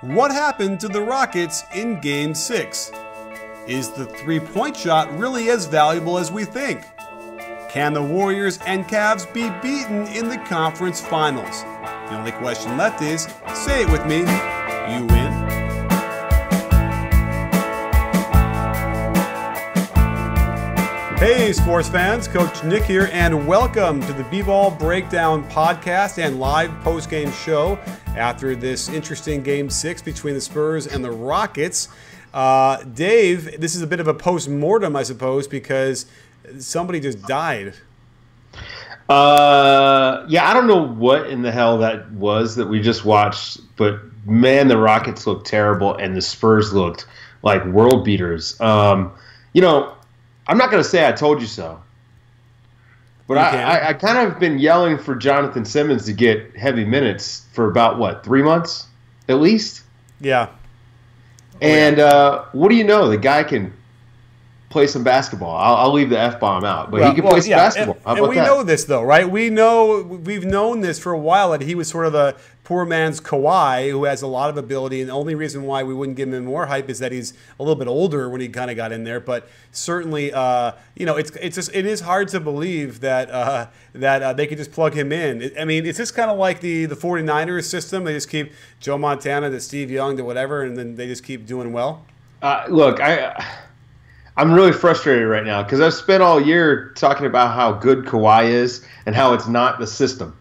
What happened to the Rockets in Game 6? Is the three-point shot really as valuable as we think? Can the Warriors and Cavs be beaten in the conference finals? The only question left is, say it with me, you win. Hey sports fans, Coach Nick here, and welcome to the B-Ball Breakdown podcast and live post-game show after this interesting Game 6 between the Spurs and the Rockets. Dave, this is a bit of a post-mortem, I suppose, because somebody just died. Yeah, I don't know what in the hell that was that we just watched, but man, the Rockets looked terrible and the Spurs looked like world beaters. I'm not going to say I told you so, but I kind of been yelling for Jonathan Simmons to get heavy minutes for about, 3 months at least? Yeah. And what do you know? The guy can play some basketball. I'll leave the F-bomb out, but he can play some basketball. How about we that? know this, though, right? We've known this for a while, that he was sort of a poor man's Kawhi, who has a lot of ability, and the only reason why we wouldn't give him more hype is that he's a little bit older when he kind of got in there. But certainly, it is hard to believe that they could just plug him in. I mean, it's just kind of like the 49ers system. They just keep Joe Montana to Steve Young to whatever, and then they just keep doing well. Look, I'm really frustrated right now because I've spent all year talking about how good Kawhi is and how it's not the system.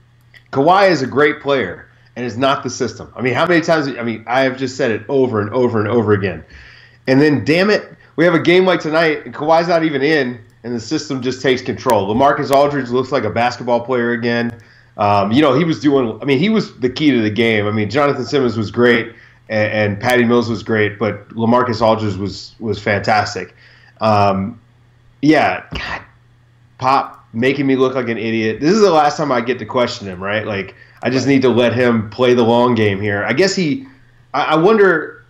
Kawhi is a great player, and it's not the system. I mean, how many times? I mean, I have just said it over and over and over again. And then, damn it, we have a game like tonight, and Kawhi's not even in, and the system just takes control. LaMarcus Aldridge looks like a basketball player again. He was doing. I mean, he was the key to the game. I mean, Jonathan Simmons was great, and Patty Mills was great, but LaMarcus Aldridge was fantastic. God, Pop making me look like an idiot. This is the last time I get to question him, right? Like, I just need to let him play the long game here. I guess I wonder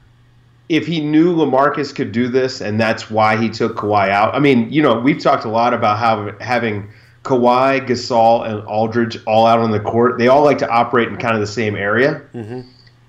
if he knew LaMarcus could do this, and that's why he took Kawhi out. I mean, we've talked a lot about how having Kawhi, Gasol, and Aldridge all out on the court. They all like to operate in kind of the same area. Mm-hmm.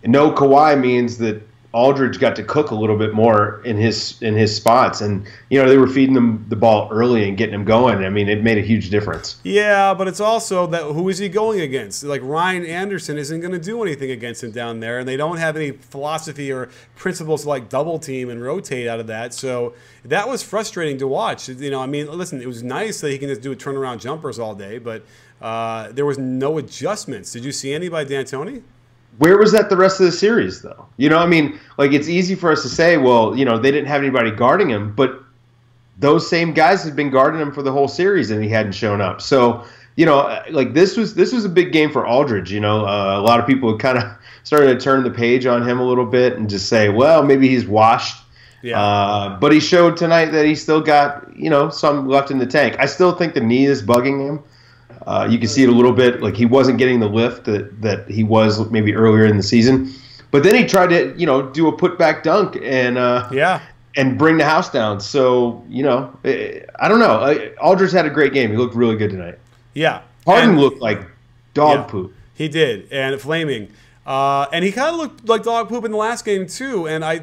And no Kawhi means that Aldridge got to cook a little bit more in his spots, and they were feeding him the ball early and getting him going. I mean, it made a huge difference. Yeah, but it's also that who is he going against? Like, Ryan Anderson isn't going to do anything against him down there, and they don't have any philosophy or principles to like double team and rotate out of that. So that was frustrating to watch. I mean, listen, it was nice that he can just do turnaround jumpers all day, but there was no adjustments. Did you see any by D'Antoni? Where was that the rest of the series, though? I mean, like, it's easy for us to say, well, they didn't have anybody guarding him, but those same guys had been guarding him for the whole series, and he hadn't shown up. So, like, this was a big game for Aldridge. A lot of people kind of started to turn the page on him a little bit and just say, well, maybe he's washed. Yeah. But he showed tonight that he still got, some left in the tank. I still think the knee is bugging him. You can see it a little bit, like he wasn't getting the lift that he was maybe earlier in the season. But then he tried to, do a putback dunk and bring the house down. So, I don't know. Aldridge had a great game. He looked really good tonight. Yeah. Harden looked like dog poop. He did, and flaming. And he kind of looked like dog poop in the last game too. And I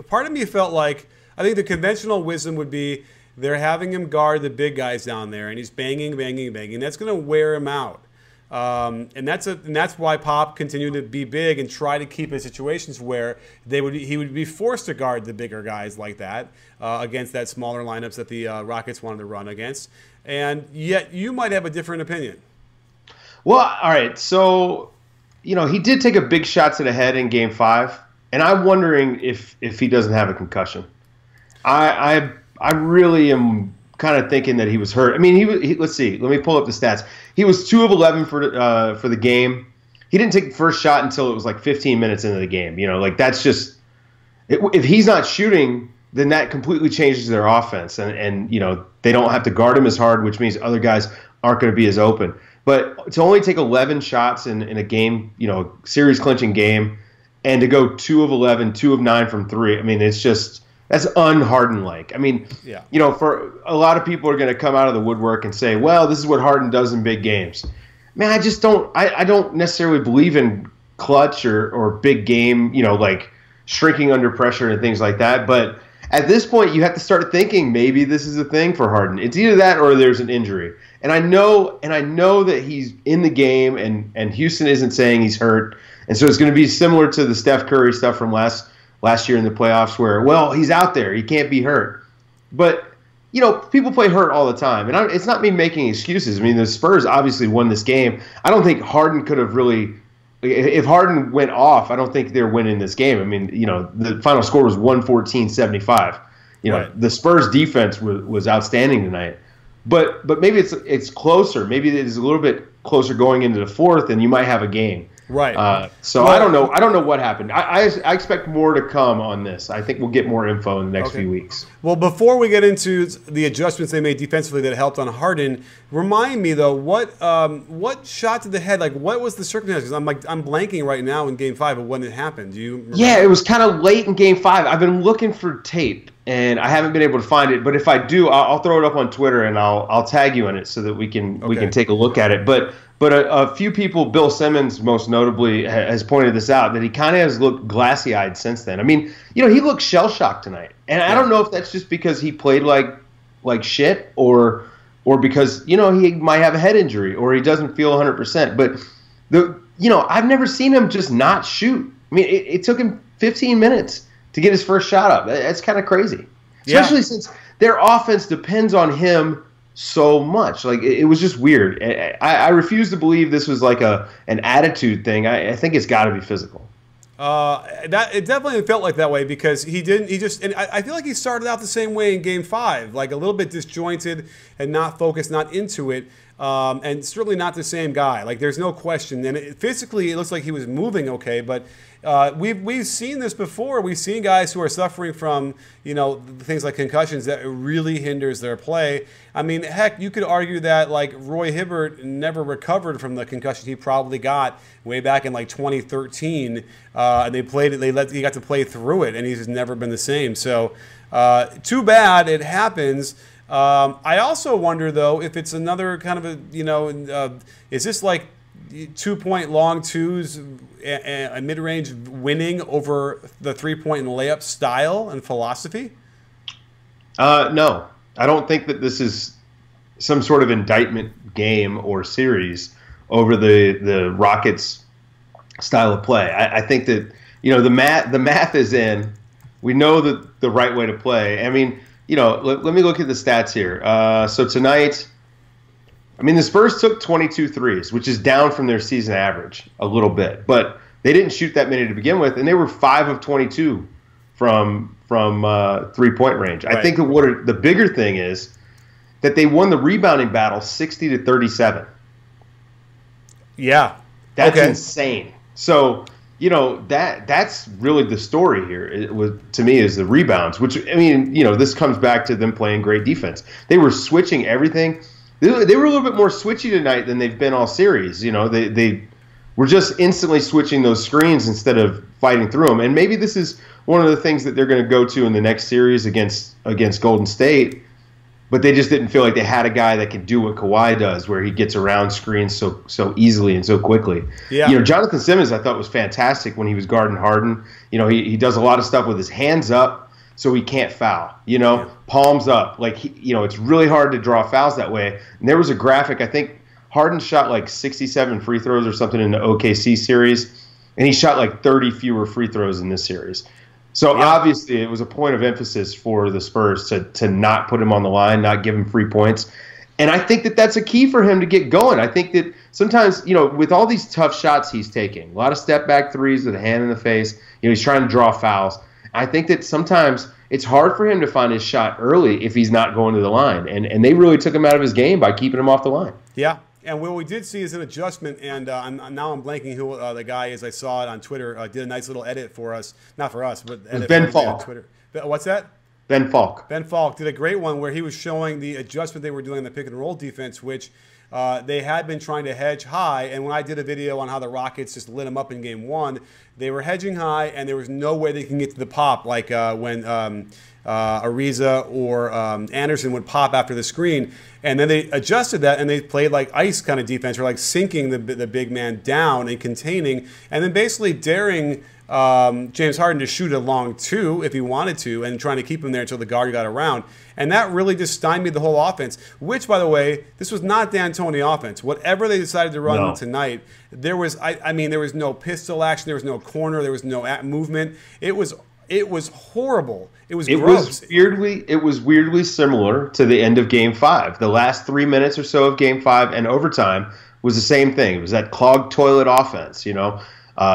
part of me felt like, I think the conventional wisdom would be, they're having him guard the big guys down there, and he's banging. That's going to wear him out, and that's why Pop continued to be big and try to keep in situations where he would be forced to guard the bigger guys like that against that smaller lineups that the Rockets wanted to run against. And yet, you might have a different opinion. Well, all right. So, he did take a big shot to the head in Game 5, and I'm wondering if he doesn't have a concussion. I really am kind of thinking that he was hurt. I mean, let's see. Let me pull up the stats. He was 2 of 11 for the game. He didn't take the first shot until it was like 15 minutes into the game. Like, that's just – if he's not shooting, then that completely changes their offense. And they don't have to guard him as hard, which means other guys aren't going to be as open. But to only take 11 shots in a game, series-clinching game, and to go 2 of 11, 2 of 9 from 3, I mean, it's just – that's un-Harden-like. I mean, for a lot of people are going to come out of the woodwork and say, well, this is what Harden does in big games. Man, I just don't – I don't necessarily believe in clutch or big game, like shrinking under pressure and things like that. But at this point, you have to start thinking maybe this is a thing for Harden. It's either that or there's an injury. And I know that he's in the game, and Houston isn't saying he's hurt. And so it's going to be similar to the Steph Curry stuff from last year in the playoffs where, well, he's out there. He can't be hurt. But, people play hurt all the time. And it's not me making excuses. I mean, the Spurs obviously won this game. I don't think Harden could have really – if Harden went off, I don't think they're winning this game. I mean, the final score was 114-75. Right. The Spurs defense was outstanding tonight. But maybe it's closer. Maybe it is a little bit closer going into the fourth, and you might have a game. Right. So I don't know. I don't know what happened. I expect more to come on this. I think we'll get more info in the next few weeks. Well, before we get into the adjustments they made defensively that helped on Harden, remind me though, what shot to the head? Like, what was the circumstances? I'm blanking right now in Game 5 of when it happened. Do you remember? Yeah, it was kind of late in Game 5. I've been looking for tape, and I haven't been able to find it. But if I do, I'll throw it up on Twitter, and I'll tag you in it so that we can take a look at it. But a few people, Bill Simmons most notably, has pointed this out, that he kind of has looked glassy-eyed since then. I mean, he looked shell-shocked tonight. And I don't know if that's just because he played like shit or because, he might have a head injury or he doesn't feel 100%. But, I've never seen him just not shoot. I mean, it took him 15 minutes to get his first shot up. That's kind of crazy. Especially since their offense depends on him so much. Like, it was just weird. I refuse to believe this was like an attitude thing. I think it's got to be physical. That it definitely felt like that way because and I feel like he started out the same way in Game 5, like a little bit disjointed and not focused, not into it, and certainly not the same guy. Like, there's no question. And physically, it looks like he was moving okay, but we've seen this before. We've seen guys who are suffering from things like concussions that really hinders their play. I mean, heck, you could argue that like Roy Hibbert never recovered from the concussion he probably got way back in like 2013, and he got to play through it, and he's just never been the same. So too bad it happens. I also wonder though if it's another kind of a is this like 2-point long twos, a mid-range winning over the 3-point and layup style and philosophy? No, I don't think that this is some sort of indictment game or series over the Rockets' style of play. I think that the math is in. We know that the right way to play. I mean, let me look at the stats here. So tonight, I mean, the Spurs took 22 threes, which is down from their season average a little bit, but they didn't shoot that many to begin with, and they were 5 of 22 from 3-point range. Right. I think that the bigger thing is that they won the rebounding battle 60-37. Yeah, that's insane. So that's really the story here. To me, is the rebounds, which I mean, this comes back to them playing great defense. They were switching everything. They were a little bit more switchy tonight than they've been all series. They were just instantly switching those screens instead of fighting through them. And maybe this is one of the things that they're going to go to in the next series against Golden State. But they just didn't feel like they had a guy that could do what Kawhi does, where he gets around screens so easily and so quickly. Yeah. Jonathan Simmons, I thought, was fantastic when he was guarding Harden. He does a lot of stuff with his hands up so he can't foul. Palms up. Like, it's really hard to draw fouls that way. And there was a graphic, I think Harden shot like 67 free throws or something in the OKC series, and he shot like 30 fewer free throws in this series. So obviously it was a point of emphasis for the Spurs to not put him on the line, not give him free points. And I think that that's a key for him to get going. I think that sometimes, with all these tough shots he's taking, a lot of step back threes with a hand in the face, he's trying to draw fouls. I think that sometimes it's hard for him to find his shot early if he's not going to the line. And they really took him out of his game by keeping him off the line. Yeah. And what we did see is an adjustment, and now I'm blanking who the guy is. I saw it on Twitter. Did a nice little edit for us. Not for us, but edit Ben Falk. On Twitter. What's that? Ben Falk. Ben Falk did a great one where he was showing the adjustment they were doing in the pick and roll defense, which they had been trying to hedge high. And when I did a video on how the Rockets just lit them up in game 1, they were hedging high, and there was no way they can get to the pop like when Ariza or Anderson would pop after the screen. And then they adjusted that, and they played like ice kind of defense, or like sinking the big man down and containing, and then basically daring James Harden to shoot a long 2 if he wanted to, and trying to keep him there until the guard got around. And that really just stymied the whole offense, which, by the way, this was not D'Antoni offense. Whatever they decided to run tonight, there was, I mean, there was no pistol action, there was no corner, there was no movement. It was horrible. It was gross. It was weirdly similar to the end of Game 5. The last 3 minutes or so of Game 5 and overtime was the same thing. It was that clogged toilet offense, you know.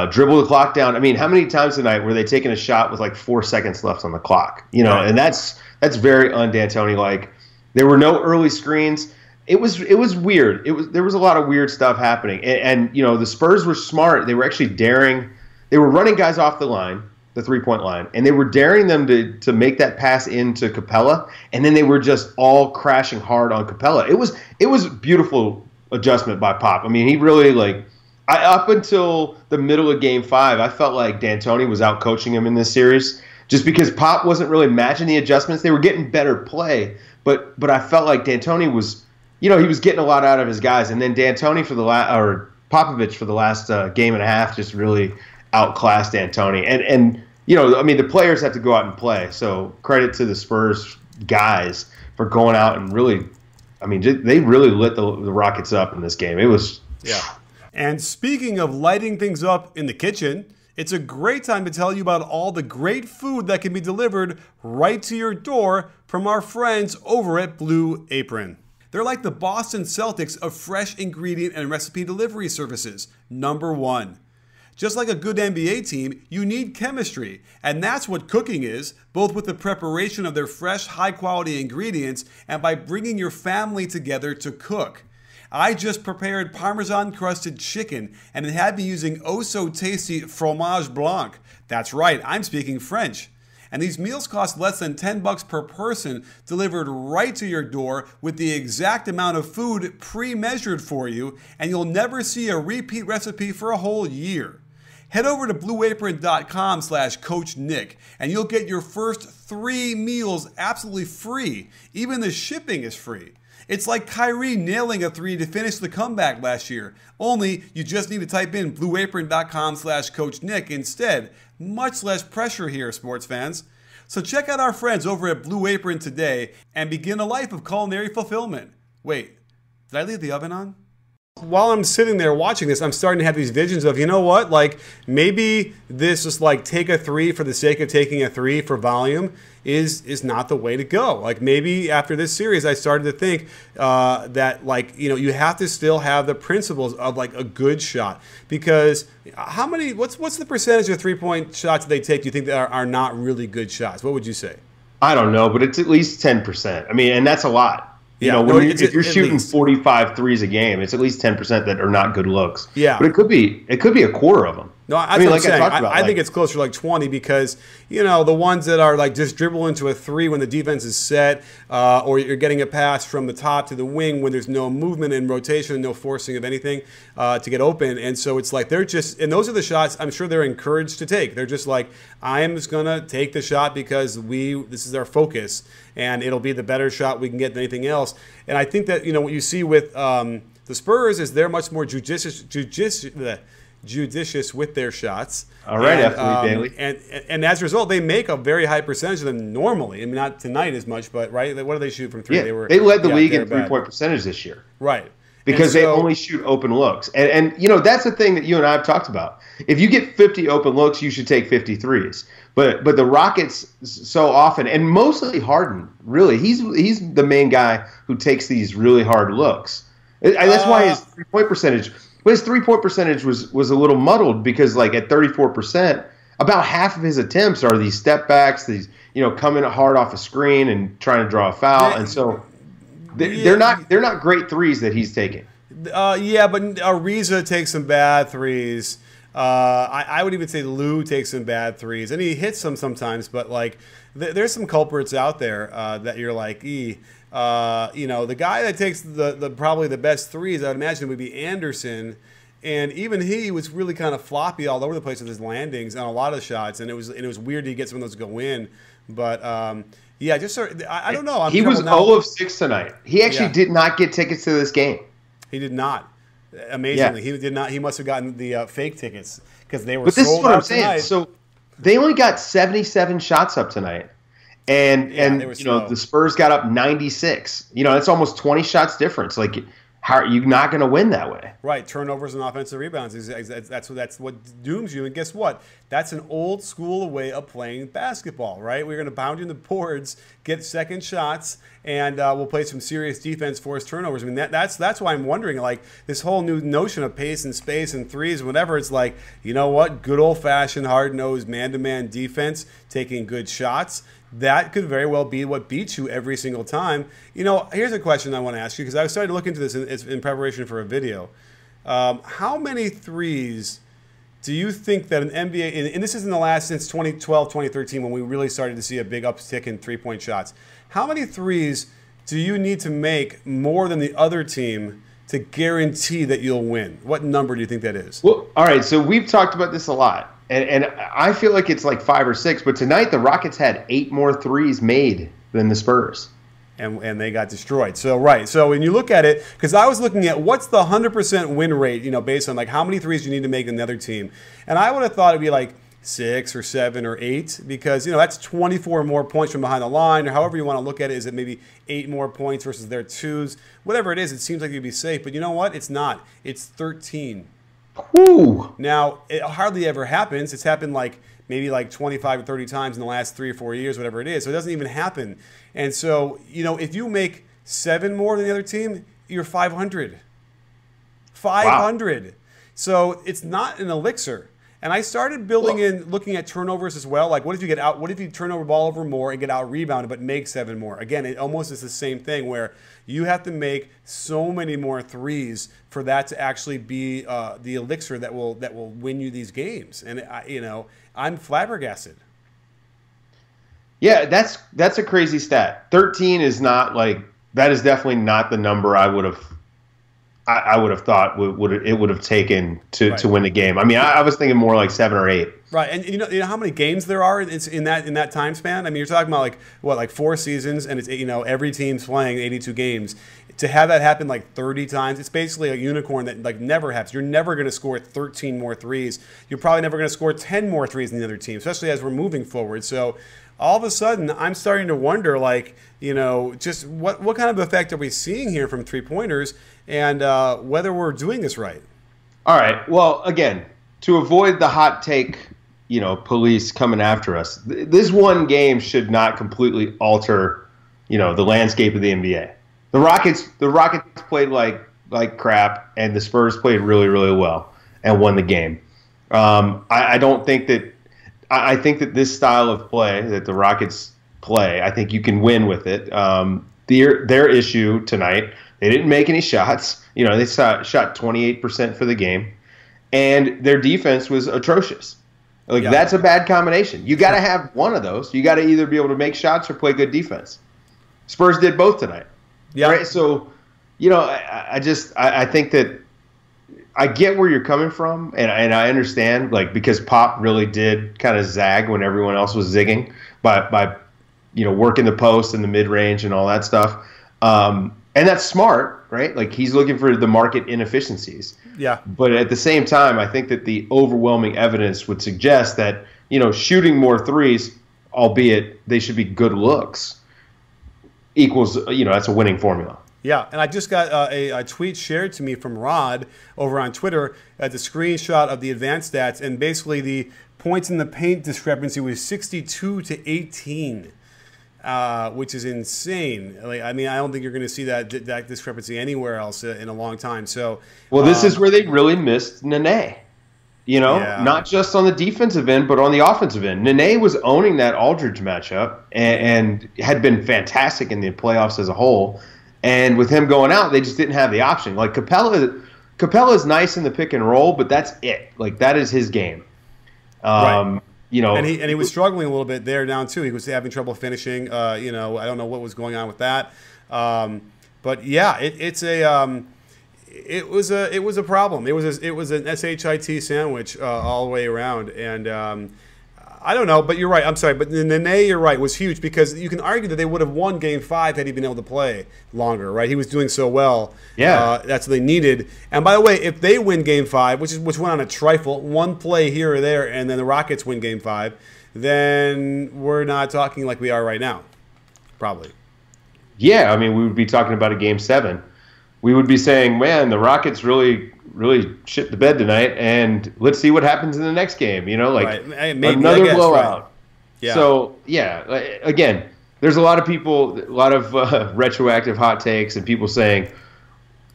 Dribble the clock down. I mean, how many times tonight were they taking a shot with like 4 seconds left on the clock? You know, and that's very un-D'Antoni. Like, there were no early screens. It was weird. There was a lot of weird stuff happening. And you know, the Spurs were smart. They were actually daring. They were running guys off the line, the 3-point line, and they were daring them to make that pass into Capella, and then they were just all crashing hard on Capella. It was beautiful adjustment by Pop. I mean, he really, like, up until the middle of Game 5, I felt like D'Antoni was out coaching him in this series, just because Pop wasn't really matching the adjustments. They were getting better play, but I felt like D'Antoni was, you know, he was getting a lot out of his guys, and then D'Antoni or Popovich for the last game and a half just really outclassed D'Antoni. And you know, I mean, the players have to go out and play, so credit to the Spurs guys for going out and really, I mean, they really lit the Rockets up in this game. It was, yeah. And speaking of lighting things up in the kitchen, it's a great time to tell you about all the great food that can be delivered right to your door from our friends over at Blue Apron. They're like the Boston Celtics of fresh ingredient and recipe delivery services. Number 1. Just like a good NBA team, you need chemistry, and that's what cooking is, both with the preparation of their fresh, high-quality ingredients and by bringing your family together to cook. I just prepared Parmesan-crusted chicken, and it had me using oh-so-tasty fromage blanc. That's right, I'm speaking French. And these meals cost less than $10 per person, delivered right to your door with the exact amount of food pre-measured for you, and you'll never see a repeat recipe for a whole year. Head over to blueapron.com/CoachNick, and you'll get your first 3 meals absolutely free. Even the shipping is free. It's like KYRIE nailing a 3 to finish the comeback last year. Only you just need to type in blueapron.com/CoachNick instead. Much less pressure here, sports fans. So check out our friends over at Blue Apron today and begin a life of culinary fulfillment. Wait, did I leave the oven on? While I'm sitting there watching this, I'm starting to have these visions of, you know what, like maybe this is like take a 3 for the sake of taking a 3 for volume is not the way to go. Like maybe after this series, I started to think that, like, you know, you have to still have the principles of like a good shot, because how many, what's the percentage of 3-point shots that they take do you think that are not really good shots? What would you say? I don't know, but it's at least 10%. I mean, and that's a lot. You know, if you're shooting 45 threes a game, it's at least 10% that are not good looks. Yeah, but it could be a quarter of them. No, I mean, like I think it's closer to like 20, because, you know, the ones that are like just dribble into a 3 when the defense is set, or you're getting a pass from the top to the wing when there's no movement and rotation, no forcing of anything to get open. And so it's like they're just, and those are the shots I'm sure they're encouraged to take. They're just like, I'm just going to take the shot because this is our focus, and it'll be the better shot we can get than anything else. And I think that, you know, what you see with the Spurs is they're much more judicious with their shots. All right, Daily. And as a result, they make a very high percentage of them normally. I mean, not tonight as much, but right, what do they shoot from 3? Yeah, they led the league in 3-point percentage this year. Right. Because they only shoot open looks. And you know, that's the thing that you and I have talked about. If you get 50 open looks, you should take 50 threes. But the Rockets so often, and mostly Harden, really, he's the main guy who takes these really hard looks. And that's why his 3-point percentage. But his 3-point percentage was a little muddled, because like at 34%, about half of his attempts are these step backs, these, you know, coming hard off a screen and trying to draw a foul, and so they're not great threes that he's taking. Yeah, but Ariza takes some bad threes. I would even say Lou takes some bad threes, and he hits them sometimes. But like, there's some culprits out there that you're like, You know, the guy that takes the probably the best threes, I would imagine, would be Anderson. And even he was really kind of floppy all over the place with his landings on a lot of shots, and it was weird to get some of those to go in. But yeah, just sort of, I don't know. He was 0 of 6 tonight. He actually did not get tickets to this game. He did not. Amazingly, he did not. He must have gotten the fake tickets because they were. But this is sold what out I'm saying. tonight. So they only got 77 shots up tonight, and you know the Spurs got up 96. You know, that's almost 20 shots difference. Like, how are you not going to win that way? Right, turnovers and offensive rebounds. That's what dooms you. And guess what? That's an old school way of playing basketball, right? We're going to pound you in the boards, get second shots, and we'll play some serious defense, force turnovers. I mean, that's why I'm wondering, like, this whole new notion of pace and space and threes, whatever. It's like, you know what? Good old-fashioned, hard-nosed, man-to-man defense, taking good shots. That could very well be what beats you every single time. You know, here's a question I want to ask you, because I was starting to look into this in preparation for a video. How many threes do you think that an NBA, and this is in the last since 2012, 2013, when we really started to see a big uptick in three-point shots. How many threes do you need to make more than the other team to guarantee that you'll win? What number do you think that is? Well, all right, so we've talked about this a lot. And I feel like it's like 5 or 6, but tonight the Rockets had 8 more threes made than the Spurs. And they got destroyed. So, right. So when you look at it, because I was looking at what's the 100% win rate, you know, based on like how many threes you need to make in the other team. And I would have thought it'd be like 6 or 7 or 8 because, you know, that's 24 more points from behind the line or however you want to look at it. Is it maybe 8 more points versus their 2s? Whatever it is, it seems like you'd be safe. But you know what? It's not. It's 13. Woo. Now, it hardly ever happens. It's happened like maybe like 25 or 30 times in the last 3 or 4 years, whatever it is. So it doesn't even happen. And so, you know, if you make 7 more than the other team, you're 500. 500. Wow. So it's not an elixir. And I started building in, looking at turnovers as well. Like, what if you get out? What if you turn over the ball over more and get out rebounded, but make 7 more? Again, it almost is the same thing where you have to make so many more threes for that to actually be the elixir that will win you these games. And you know, I'm flabbergasted. Yeah, that's a crazy stat. 13 is not like that. Is definitely not the number I would have thought it would have taken to win the game. I mean, I was thinking more like 7 or 8. Right, and you know how many games there are in that time span. I mean, you're talking about like 4 seasons, and it's, you know, every team's playing 82 games. To have that happen like 30 times, it's basically a unicorn that like never happens. You're never going to score 13 more threes. You're probably never going to score 10 more threes than the other team, especially as we're moving forward. So all of a sudden, I'm starting to wonder, like, you know, just what kind of effect are we seeing here from three-pointers, and whether we're doing this right. All right. Well, again, to avoid the hot take, you know, police coming after us, this one game should not completely alter, you know, the landscape of the NBA. The Rockets played like crap, and the Spurs played really, really well and won the game. I don't think that. I think that this style of play that the Rockets play, I think you can win with it. Their issue tonight, they didn't make any shots. You know, they shot 28% for the game, and their defense was atrocious. Like, that's a bad combination. You got to have one of those. You got to either be able to make shots or play good defense. Spurs did both tonight. Yeah. Right. So, you know, I think that I get where you're coming from, and I understand, like, because Pop really did kind of zag when everyone else was zigging by you know, working the post and the mid range and all that stuff. And that's smart, right? Like, he's looking for the market inefficiencies. Yeah. But at the same time, I think that the overwhelming evidence would suggest that, you know, shooting more threes, albeit they should be good looks, equals, you know, that's a winning formula. Yeah, and I just got a tweet shared to me from Rod over on Twitter at the screenshot of the advanced stats, and basically the points in the paint discrepancy was 62 to 18, which is insane. Like, I mean, I don't think you're going to see that discrepancy anywhere else in a long time. So, well, this is where they really missed Nene. You know, not just on the defensive end, but on the offensive end. Nene was owning that Aldridge matchup and had been fantastic in the playoffs as a whole. And with him going out, they just didn't have the option. Like, Capella is nice in the pick and roll, but that's it. Like, that is his game. Right. You know, and he was struggling a little bit there down too. He was having trouble finishing. You know, I don't know what was going on with that. But yeah, it was a problem. It was an shit sandwich all the way around, and I don't know. But you're right. I'm sorry, but Nene, you're right, was huge because you can argue that they would have won Game 5 had he been able to play longer. Right? He was doing so well. Yeah, that's what they needed. And by the way, if they win Game 5, which went on a trifle, one play here or there, and then the Rockets win Game 5, then we're not talking like we are right now. Probably. Yeah, I mean, we would be talking about a Game 7. We would be saying, man, the Rockets really shit the bed tonight, and let's see what happens in the next game. You know, like maybe, another blowout. Right. Yeah. So, yeah, again, there's a lot of people, a lot of retroactive hot takes and people saying,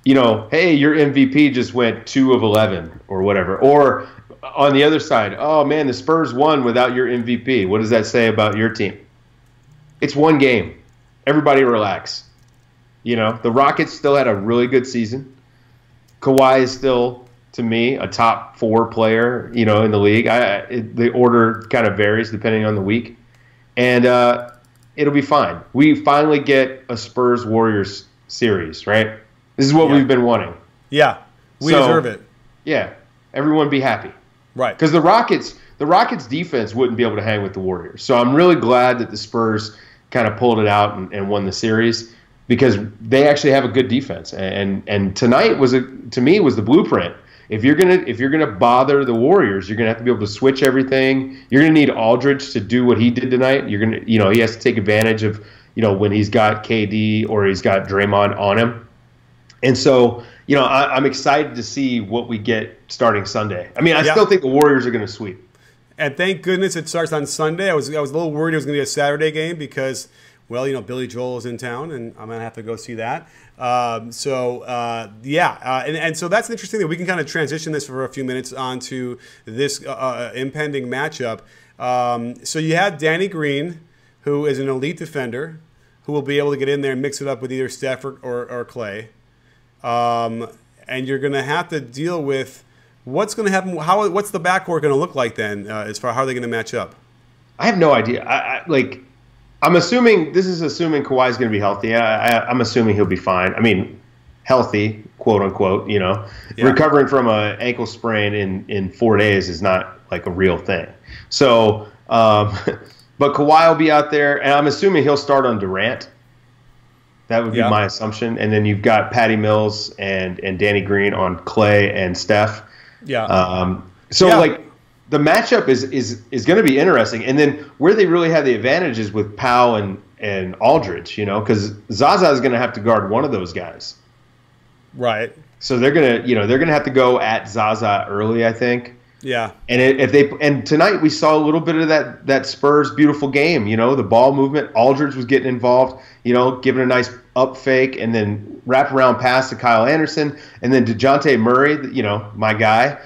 you know, hey, your MVP just went 2 of 11 or whatever. Or on the other side, oh, man, the Spurs won without your MVP. What does that say about your team? It's one game. Everybody relax. You know, the Rockets still had a really good season. Kawhi is still, to me, a top 4 player, you know, in the league. The order kind of varies depending on the week. And it'll be fine. We finally get a Spurs-Warriors series, right? This is what we've been wanting. Yeah, we deserve it. Yeah, everyone be happy. Right. Because the Rockets' defense wouldn't be able to hang with the Warriors. So I'm really glad that the Spurs kind of pulled it out and won the series because they actually have a good defense. And tonight to me was the blueprint. If you're gonna bother the Warriors, you're gonna have to be able to switch everything. You're gonna need Aldridge to do what he did tonight. He has to take advantage of, you know, when he's got KD or he's got Draymond on him. And so, you know, I'm excited to see what we get starting Sunday. I mean, I still think the Warriors are going to sweep. And thank goodness it starts on Sunday. I was a little worried it was going to be a Saturday game because, well, you know, Billy Joel is in town, and I'm going to have to go see that. And so that's an interesting thing. We can kind of transition this for a few minutes onto this impending matchup. So you have Danny Green, who is an elite defender, who will be able to get in there and mix it up with either Steph or Clay. And you're going to have to deal with what's going to happen. What's the backcourt going to look like then, as far as how are they going to match up? I have no idea. I'm assuming this is assuming Kawhi's going to be healthy. I'm assuming he'll be fine. I mean, healthy, quote unquote. You know, recovering from an ankle sprain in 4 days is not like a real thing. So, but Kawhi will be out there, and I'm assuming he'll start on Durant. That would be my assumption. And then you've got Patty Mills and Danny Green on Clay and Steph. Yeah. Like the matchup is going to be interesting. And then where they really have the advantage is with Powell and Aldridge, you know, because Zaza is going to have to guard one of those guys. Right. So they're going to have to go at Zaza early, I think. Yeah. And tonight we saw a little bit of that Spurs beautiful game, you know, the ball movement. Aldridge was getting involved, you know, giving a nice up fake and then wrap around pass to Kyle Anderson, and then DeJounte Murray, you know, my guy,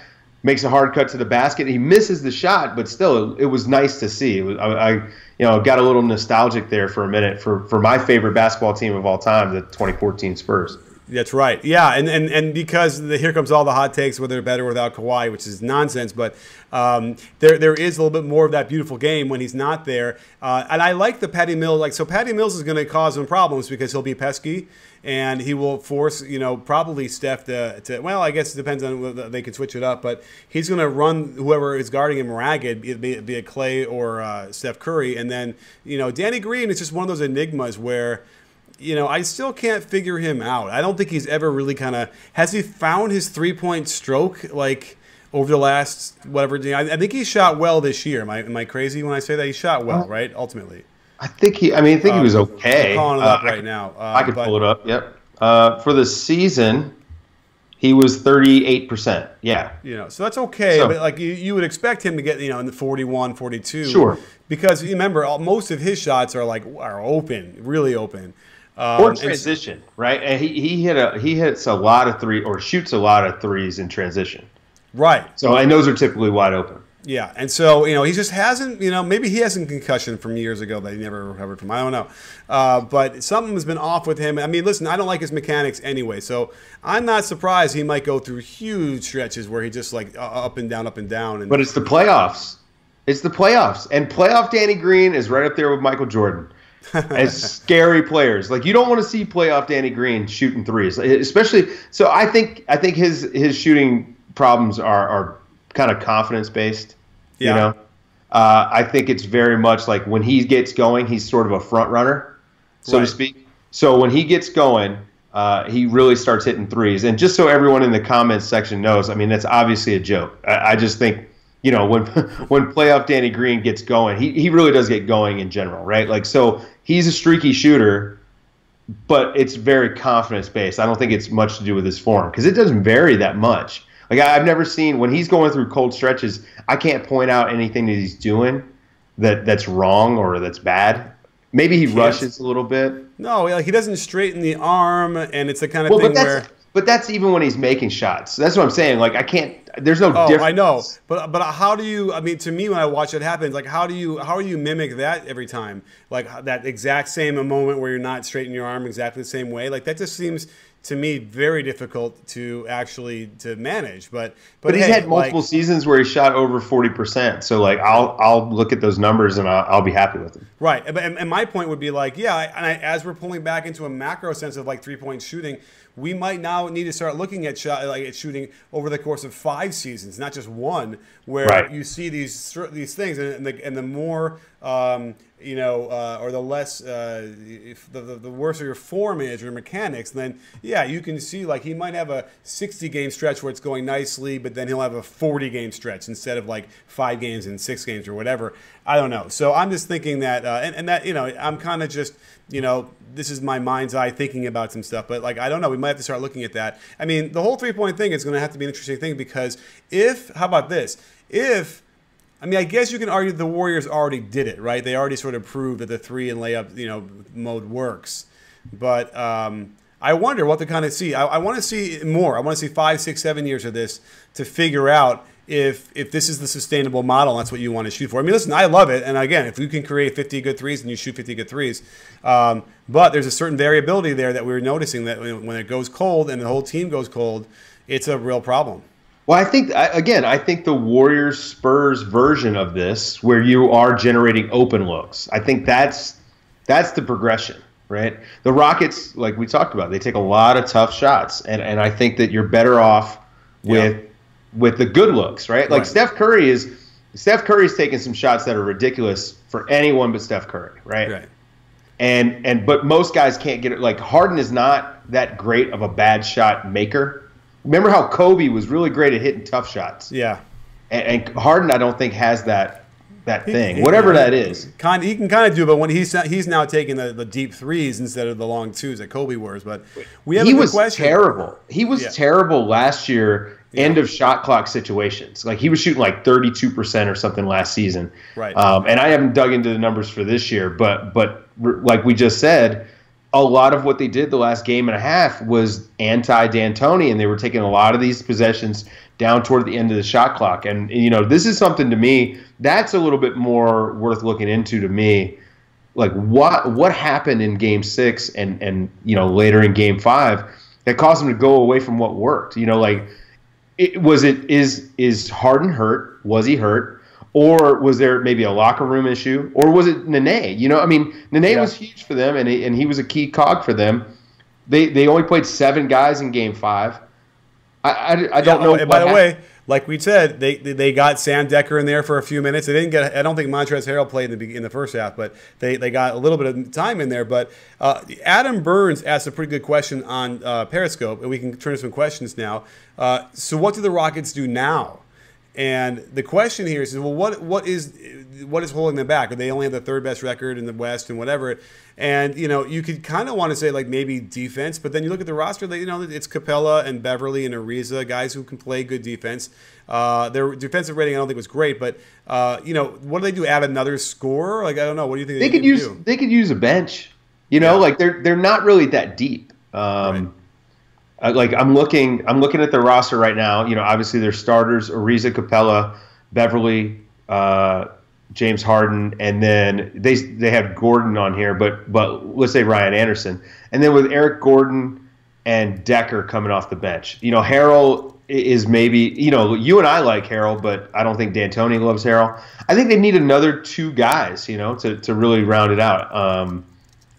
makes a hard cut to the basket. He misses the shot, but still it was nice to see. I got a little nostalgic there for a minute for my favorite basketball team of all time, the 2014 Spurs. That's right. Yeah, and because here comes all the hot takes, whether they're better without Kawhi, which is nonsense. But there is a little bit more of that beautiful game when he's not there. And I like the Patty Mills. So Patty Mills is going to cause him problems because he'll be pesky and he will force, you know, probably Steph to well, I guess it depends on whether they can switch it up. But he's going to run whoever is guarding him ragged, be it Clay or Steph Curry. And then, you know, Danny Green is just one of those enigmas where, you know, I still can't figure him out. I don't think he's ever really has he found his three-point stroke, like, over the last whatever? I think he shot well this year. Am I crazy when I say that? He shot well, right, ultimately? I think he was okay. I'm calling it up right now. I could pull it up, yep. For the season, he was 38%, yeah. You know, so that's okay, but, like, you would expect him to get, you know, in the 41, 42. Sure. Because, remember, most of his shots are open, really open. Or transition, right? And he hits a lot of shoots a lot of threes in transition. Right. So, and those are typically wide open. Yeah, and so, you know, he just hasn't, you know, maybe he has a concussion from years ago that he never recovered from. I don't know. But something has been off with him. I mean, listen, I don't like his mechanics anyway, so I'm not surprised he might go through huge stretches where he just, like, up and down. But it's the playoffs. It's the playoffs. And playoff Danny Green is right up there with Michael Jordan. as scary players. Like, you don't want to see playoff Danny Green shooting threes, especially. So I think his shooting problems are kind of confidence based. Yeah. You know, I think it's very much like when he gets going, he's sort of a front runner, so to speak. So when he gets going, he really starts hitting threes. And just so everyone in the comments section knows, I mean, that's obviously a joke. I just think, you know, when playoff Danny Green gets going, he really does get going in general, right? Like, so he's a streaky shooter, but it's very confidence based. I don't think it's much to do with his form because it doesn't vary that much. Like, I've never seen, when he's going through cold stretches, I can't point out anything that he's doing that's wrong or that's bad. Maybe he rushes a little bit. No, like, he doesn't straighten the arm, and it's the kind of thing where. But that's even when he's making shots. That's what I'm saying. Like, I can't. There's no difference. I know. But how do you? I mean, to me, when I watch it happen, like, how do you mimic that every time? Like, that exact same moment where you're not straightening your arm exactly the same way. Like, that just seems to me very difficult to actually manage. But he's had multiple seasons where he shot over 40%. So, like, I'll look at those numbers and I'll be happy with them. Right. And my point would be, like, as we're pulling back into a macro sense of, like, 3-point shooting, we might now need to start looking at at shooting over the course of 5 seasons, not just one, where you see these things, and the more or the less, if the worse your form is, your mechanics, then you can see, like, he might have a 60-game stretch where it's going nicely, but then he'll have a 40-game stretch instead of, like, 5 games and 6 games or whatever. I don't know. So I'm just thinking that, and that, you know, I'm kind of just, you know, this is my mind's eye thinking about some stuff, but, like, I don't know. We might have to start looking at that. I mean, the whole 3-point thing is going to have to be an interesting thing because how about this? I mean, I guess you can argue the Warriors already did it, right? They already sort of proved that the 3 and layup, you know, mode works. But I wonder what to kind of see. I want to see more. I want to see 5, 6, 7 years of this to figure out if this is the sustainable model, and that's what you want to shoot for. I mean, listen, I love it. And again, if you can create 50 good threes and you shoot 50 good threes, but there's a certain variability there that we're noticing that when it goes cold and the whole team goes cold, it's a real problem. Well, I think the Warriors-Spurs version of this, where you are generating open looks, I think that's the progression, right? The Rockets, like we talked about, they take a lot of tough shots, and I think that you're better off with the good looks, right? Like, Steph Curry is taking some shots that are ridiculous for anyone but Steph Curry, right? Right. But most guys can't get it. Like, Harden is not that great of a bad shot maker. Remember how Kobe was really great at hitting tough shots? Yeah. And Harden, I don't think, has that thing, whatever that is. He can kind of do, but when he's now taking the deep threes instead of the long twos that Kobe was. But we have a good question. Terrible. He was terrible last year. End of shot clock situations. Like, he was shooting like 32% or something last season. Right. And I haven't dug into the numbers for this year, but like we just said, a lot of what they did the last game and a half was anti-D'Antoni, and they were taking a lot of these possessions down toward the end of the shot clock. And, you know, this is something to me that's a little bit more worth looking into to me. Like, what happened in Game 6 and you know, later in Game 5 that caused them to go away from what worked? You know, like, is Harden hurt? Was he hurt? Or was there maybe a locker room issue? Or was it Nene? You know, I mean, Nene was huge for them, and he was a key cog for them. They only played 7 guys in Game 5. I don't know. And by the way, like we said, they got Sam Dekker in there for a few minutes. They didn't get. I don't think Montrezl Harrell played in the first half, but they got a little bit of time in there. But Adam Burns asked a pretty good question on Periscope, and we can turn to some questions now. So what do the Rockets do now? And the question here is, well, what is holding them back? They only have the 3rd best record in the West and whatever. And, you know, you could kind of want to say, like, maybe defense, but then you look at the roster, you know, it's Capella and Beverly and Ariza, guys who can play good defense. Their defensive rating I don't think was great, but you know, what do they do? Add another scorer? Like, I don't know. What do you think they could use a bench? You know, like they're not really that deep. Right. Like, I'm looking at the roster right now. You know, obviously their starters: Ariza, Capella, Beverly, James Harden, and then they have Gordon on here, but let's say Ryan Anderson, and then with Eric Gordon and Dekker coming off the bench. You know, Harrell is maybe, you know, you and I like Harrell, but I don't think D'Antoni loves Harrell. I think they need another 2 guys, you know, to really round it out.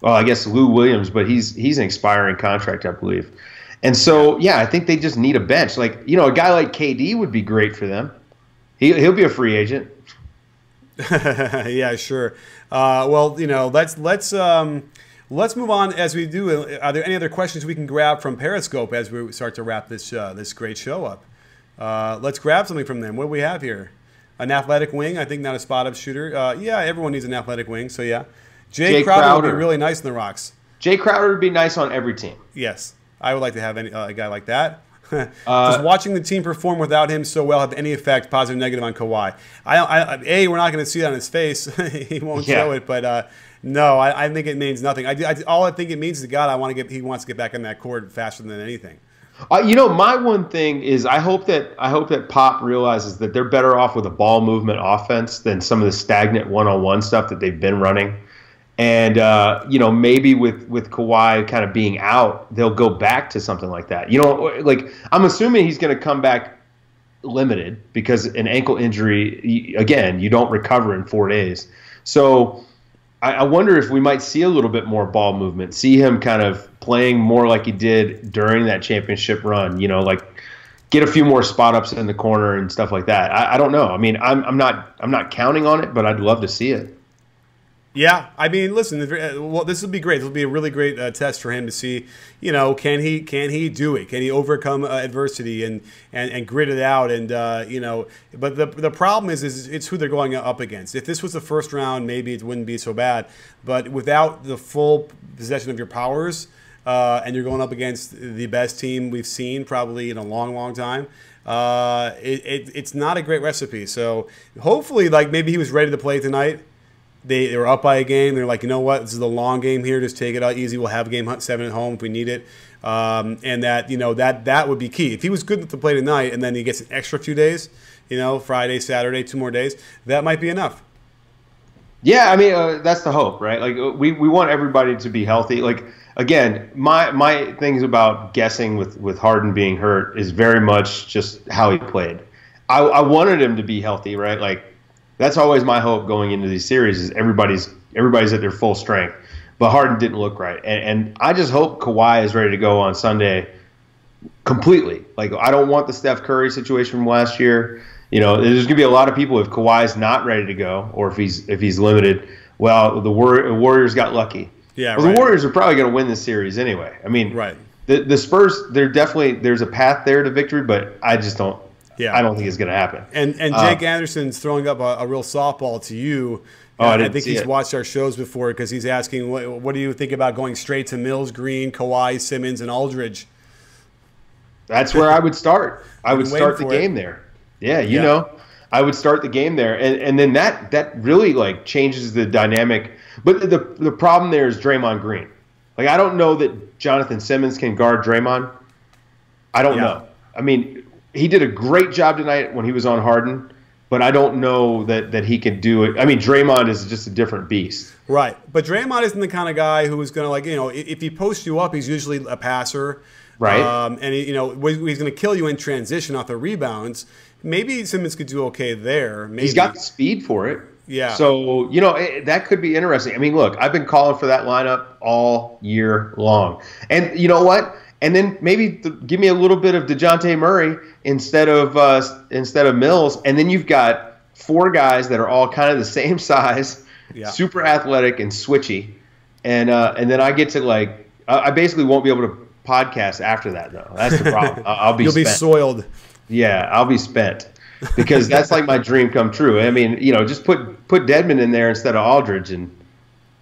well, I guess Lou Williams, but he's an expiring contract, I believe. And so, yeah, I think they just need a bench. Like, you know, a guy like KD would be great for them. He'll be a free agent. Yeah, sure. Well, you know, let's move on as we do. Are there any other questions we can grab from Periscope as we start to wrap this this great show up? Let's grab something from them. What do we have here? An athletic wing, I think, not a spot-up shooter. Yeah, everyone needs an athletic wing, so yeah. Jay Crowder would be really nice in the Rocks. Jay Crowder would be nice on every team. Yes, I would like to have a guy like that. Does watching the team perform without him so well have any effect, positive or negative, on Kawhi? We're not going to see it on his face. He won't show it, but no, I think it means nothing. All I think it means is God, he wants to get back on that court faster than anything. You know, my one thing is I hope that Pop realizes that they're better off with a ball movement offense than some of the stagnant one-on-one stuff that they've been running. And, you know, maybe with Kawhi kind of being out, they'll go back to something like that. You know, like, I'm assuming he's going to come back limited because an ankle injury, again, you don't recover in 4 days. So I wonder if we might see a little bit more ball movement, see him kind of playing more like he did during that championship run, you know, like get a few more spot ups in the corner and stuff like that. I don't know. I mean, I'm not counting on it, but I'd love to see it. Yeah, I mean, listen. Well, this will be great. This will be a really great test for him to see, you know, can he do it? Can he overcome adversity and grit it out? And you know, but the problem is it's who they're going up against. If this was the first round, maybe it wouldn't be so bad. But without the full possession of your powers, and you're going up against the best team we've seen probably in a long, long time. It's not a great recipe. So hopefully, like, maybe he was ready to play tonight. They were up by a game. They're like, you know what? This is a long game here. Just take it out easy. We'll have game 7 at home if we need it. And that, you know, that would be key. If he was good to play tonight and then he gets an extra few days, you know, Friday, Saturday, 2 more days, that might be enough. Yeah, I mean, that's the hope, right? Like, we want everybody to be healthy. Like, again, my things about guessing with Harden being hurt is very much just how he played. I wanted him to be healthy, right? Like, that's always my hope going into these series is everybody's at their full strength. But Harden didn't look right. And I just hope Kawhi is ready to go on Sunday completely. Like, I don't want the Steph Curry situation from last year. You know, there's going to be a lot of people if Kawhi's not ready to go or if he's limited. Well, the Warriors got lucky. Yeah, well, the Warriors are probably going to win this series anyway. I mean, right. The Spurs, there's a path there to victory, but I just don't. Yeah, I don't think it's going to happen. And Jake Anderson's throwing up a real softball to you. I think he's watched our shows before because he's asking, what do you think about going straight to Mills, Green, Kawhi, Simmons, and Aldridge? That's where I would start. I would start the game there. Yeah, you know, I would start the game there. And then that really, like, changes the dynamic. But the problem there is Draymond Green. Like, I don't know that Jonathan Simmons can guard Draymond. I don't know. I mean, he did a great job tonight when he was on Harden, but I don't know that he can do it. I mean, Draymond is just a different beast. Right. But Draymond isn't the kind of guy who is going to, like, you know, if he posts you up, he's usually a passer. Right. And, you know, he's going to kill you in transition off the rebounds. Maybe Simmons could do okay there. Maybe. He's got the speed for it. Yeah. So, you know, that could be interesting. I mean, look, I've been calling for that lineup all year long. And you know what? And then maybe give me a little bit of DeJounte Murray instead of Mills, and then you've got 4 guys that are all kind of the same size, super athletic and switchy, and then I get to, like, I basically won't be able to podcast after that though. That's the problem. I'll be. You'll be soiled. Yeah, I'll be spent because that's like my dream come true. I mean, you know, just put Dedmon in there instead of Aldridge, and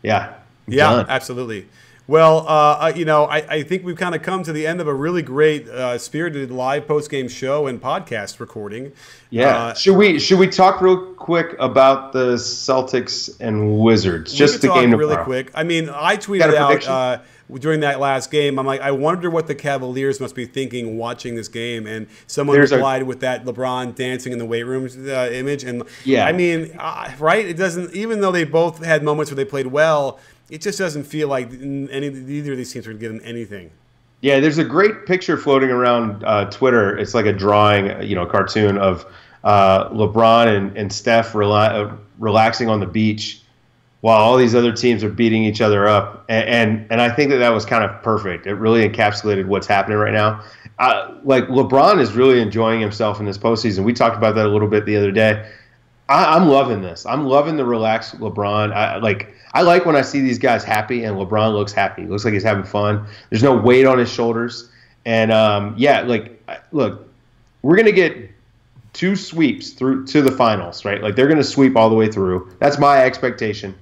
done. Absolutely. Well, you know, I think we've kind of come to the end of a really great, spirited live post-game show and podcast recording. Yeah. Should we talk real quick about the Celtics and Wizards? Just the game really quick. I mean, I tweeted out during that last game, I'm like, I wonder what the Cavaliers must be thinking watching this game. And someone replied with that LeBron dancing in the weight room image. And I mean, right? It doesn't, even though they both had moments where they played well, it just doesn't feel like either of these teams are going to give them anything. Yeah, there's a great picture floating around Twitter. It's like a drawing, you know, cartoon of LeBron and Steph relaxing on the beach while all these other teams are beating each other up. And I think that was kind of perfect. It really encapsulated what's happening right now. Like LeBron is really enjoying himself in this postseason. We talked about that a little bit the other day. I'm loving this. I'm loving the relaxed LeBron. I like when I see these guys happy, and LeBron looks happy. He looks like he's having fun. There's no weight on his shoulders. And, look, we're going to get 2 sweeps through to the finals, right? Like, they're going to sweep all the way through. That's my expectation.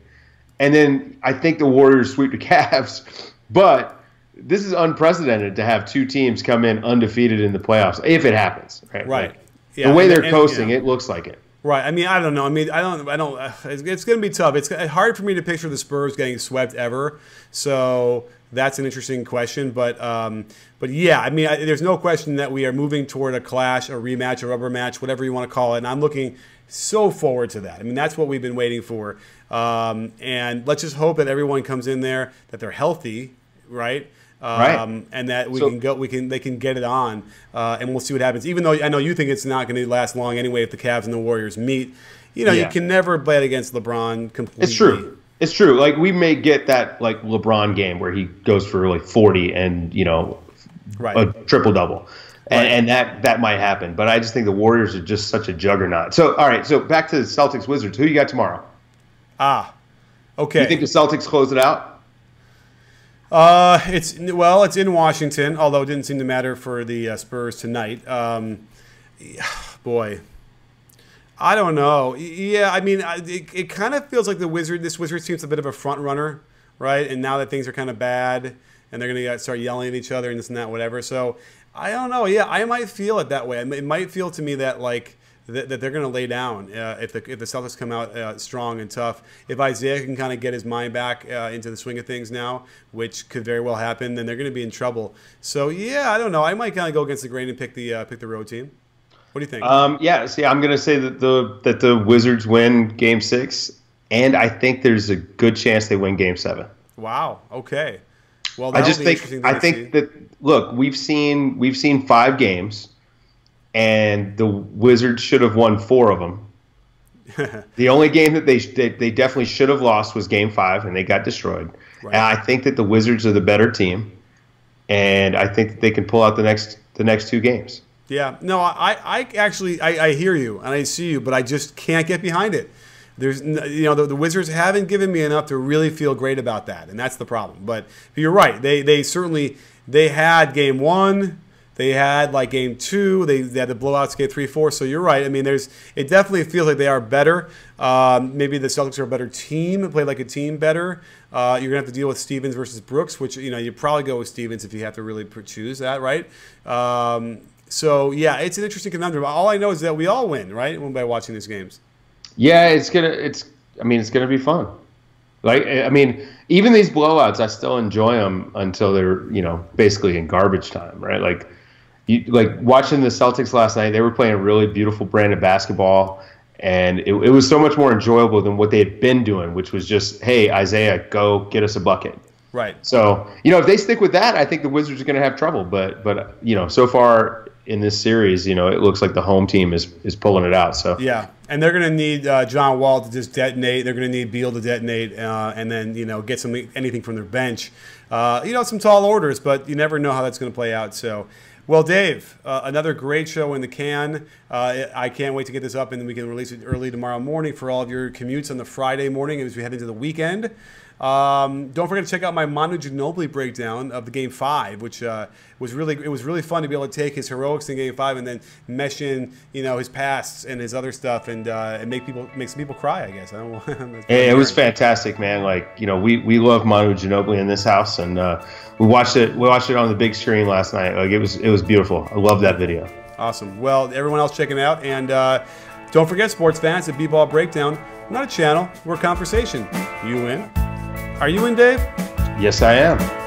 And then I think the Warriors sweep the Cavs. But this is unprecedented to have 2 teams come in undefeated in the playoffs, if it happens. Right. Right. Yeah, the way they're coasting, it looks like it. Right. I mean, I don't know. I mean, I don't. It's going to be tough. It's hard for me to picture the Spurs getting swept ever. So that's an interesting question. But yeah, I mean, there's no question that we are moving toward a clash, a rematch, a rubber match, whatever you want to call it. And I'm looking so forward to that. I mean, that's what we've been waiting for. And let's just hope that everyone comes in there, that they're healthy, right? And that they can get it on, and we'll see what happens. Even though I know you think it's not going to last long anyway if the Cavs and the Warriors meet, you can never bet against LeBron completely. It's true. It's true. Like, we may get that like LeBron game where he goes for like 40 and a triple double, and that might happen. But I just think the Warriors are just such a juggernaut. So all right, so back to the Celtics Wizards. Who you got tomorrow? Okay. You think the Celtics close it out? It's in Washington, although it didn't seem to matter for the Spurs tonight. Boy, I don't know. Yeah, I mean, it kind of feels like this Wizards team's a bit of a front runner, right? And now that things are kind of bad, and they're going to start yelling at each other and this and that, whatever. So I don't know. Yeah, I might feel it that way. It might feel to me that that they're going to lay down if the Celtics come out strong and tough. If Isaiah can kind of get his mind back into the swing of things now, which could very well happen, then they're going to be in trouble. So yeah, I don't know. I might kind of go against the grain and pick the road team. What do you think? I'm going to say that the Wizards win Game 6, and I think there's a good chance they win Game 7. Wow. Okay. Well, I think that look, we've seen 5 games. And the Wizards should have won 4 of them. The only game that they definitely should have lost was Game 5, and they got destroyed. Right. And I think that the Wizards are the better team, and I think that they can pull out the next 2 games. Yeah, no, I actually hear you and I see you, but I just can't get behind it. There's the Wizards haven't given me enough to really feel great about that, and that's the problem. But you're right. They certainly had Game 1. They had like Game 2. They had the blowouts Game 3, 4. So you're right. I mean, it definitely feels like they are better. Maybe the Celtics are a better team, play like a team better. You're gonna have to deal with Stevens versus Brooks, which you probably go with Stevens if you have to really choose that, right? So yeah, it's an interesting conundrum. All I know is that we all win, right? By watching these games. Yeah, it's gonna be fun. Like, I mean, even these blowouts, I still enjoy them until they're basically in garbage time, right? Like watching the Celtics last night, they were playing a really beautiful brand of basketball, and it was so much more enjoyable than what they had been doing, which was just, hey, Isaiah, go get us a bucket. Right. So, if they stick with that, I think the Wizards are going to have trouble. But so far in this series, it looks like the home team is pulling it out. So yeah, and they're going to need John Wall to just detonate. They're going to need Beal to detonate, and then get anything from their bench. Some tall orders, but you never know how that's going to play out. So. Well, Dave, another great show in the can. I can't wait to get this up, and then we can release it early tomorrow morning for all of your commutes on the Friday morning as we head into the weekend. Don't forget to check out my Manu Ginobili breakdown of the Game 5, which was really fun to be able to take his heroics in Game 5 and then mesh in his pasts and his other stuff and make some people cry. I guess I don't know. Hey, it was fantastic, man. Like we love Manu Ginobili in this house, and we watched it on the big screen last night. Like it was beautiful. I love that video. Awesome. Well, everyone else checking it out, and don't forget, sports fans, at B-Ball Breakdown, not a channel, we're a conversation. You in? Are you in, Dave? Yes, I am.